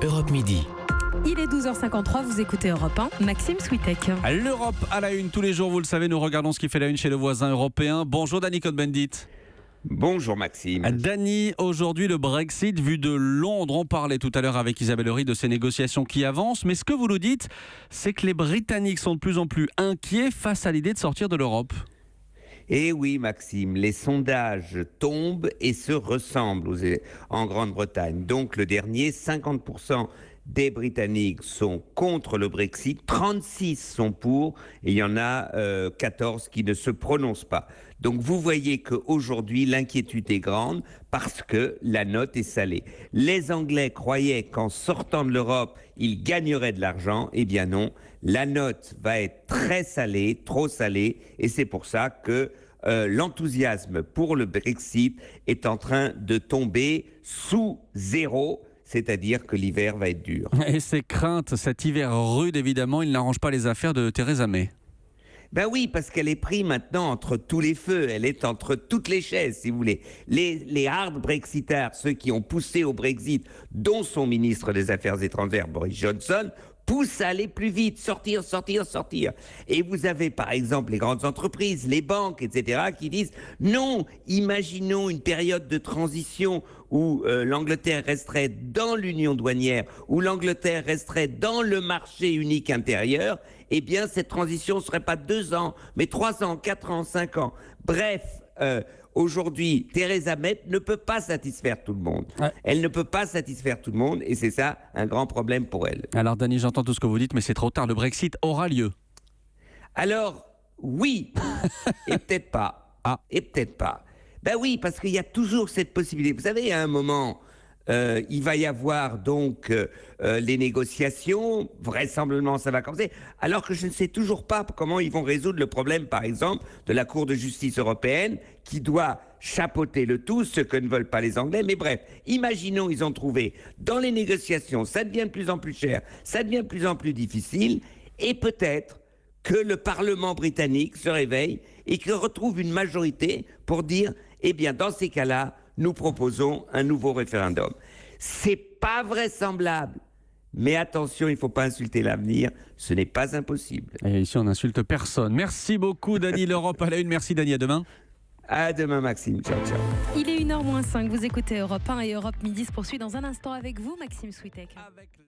Europe Midi. Il est 12h53, vous écoutez Europe 1, Maxime Switek. L'Europe à la une tous les jours, vous le savez, nous regardons ce qui fait la une chez le voisin européen. Bonjour Dany Cohn-Bendit. Bonjour Maxime. Dany, aujourd'hui le Brexit vu de Londres. On parlait tout à l'heure avec Isabelle Horry de ces négociations qui avancent. Mais ce que vous nous dites, c'est que les Britanniques sont de plus en plus inquiets face à l'idée de sortir de l'Europe. Eh oui Maxime, les sondages tombent et se ressemblent en Grande-Bretagne. Donc le dernier, 50% des Britanniques sont contre le Brexit, 36 sont pour et il y en a 14 qui ne se prononcent pas. Donc vous voyez qu'aujourd'hui l'inquiétude est grande parce que la note est salée. Les Anglais croyaient qu'en sortant de l'Europe, ils gagneraient de l'argent. Eh bien non, la note va être très salée, trop salée, et c'est pour ça que l'enthousiasme pour le Brexit est en train de tomber sous zéro. C'est-à-dire que l'hiver va être dur. Et ces craintes, cet hiver rude, évidemment, il n'arrange pas les affaires de Theresa May. Ben oui, parce qu'elle est prise maintenant entre tous les feux. Elle est entre toutes les chaises, si vous voulez. Les hard Brexiters, ceux qui ont poussé au Brexit, dont son ministre des Affaires étrangères, Boris Johnson, pousse à aller plus vite, sortir. Et vous avez par exemple les grandes entreprises, les banques, etc., qui disent non, imaginons une période de transition où l'Angleterre resterait dans l'union douanière, où l'Angleterre resterait dans le marché unique intérieur. Eh bien, cette transition ne serait pas 2 ans, mais 3 ans, 4 ans, 5 ans. Bref, aujourd'hui, Theresa May ne peut pas satisfaire tout le monde. Ouais. Elle ne peut pas satisfaire tout le monde et c'est ça un grand problème pour elle. Alors Dany, j'entends tout ce que vous dites, mais c'est trop tard. Le Brexit aura lieu. Alors, oui, et peut-être pas. Et peut-être pas. Ben oui, parce qu'il y a toujours cette possibilité. Vous savez, à un moment, il va y avoir donc les négociations, vraisemblablement ça va commencer, alors que je ne sais toujours pas comment ils vont résoudre le problème, par exemple, de la Cour de justice européenne, qui doit chapeauter le tout, ce que ne veulent pas les Anglais. Mais bref, imaginons, ils ont trouvé, dans les négociations, ça devient de plus en plus cher, ça devient de plus en plus difficile, et peut-être que le Parlement britannique se réveille et qu'il retrouve une majorité pour dire, eh bien, dans ces cas-là, nous proposons un nouveau référendum. C'est pas vraisemblable. Mais attention, il ne faut pas insulter l'avenir. Ce n'est pas impossible. Et ici, on n'insulte personne. Merci beaucoup, Dany. L'Europe à la une. Merci, Dany. À demain. À demain, Maxime. Ciao, ciao. Il est 1h moins 5. Vous écoutez Europe 1 et Europe Midi se poursuit dans un instant avec vous, Maxime Switek.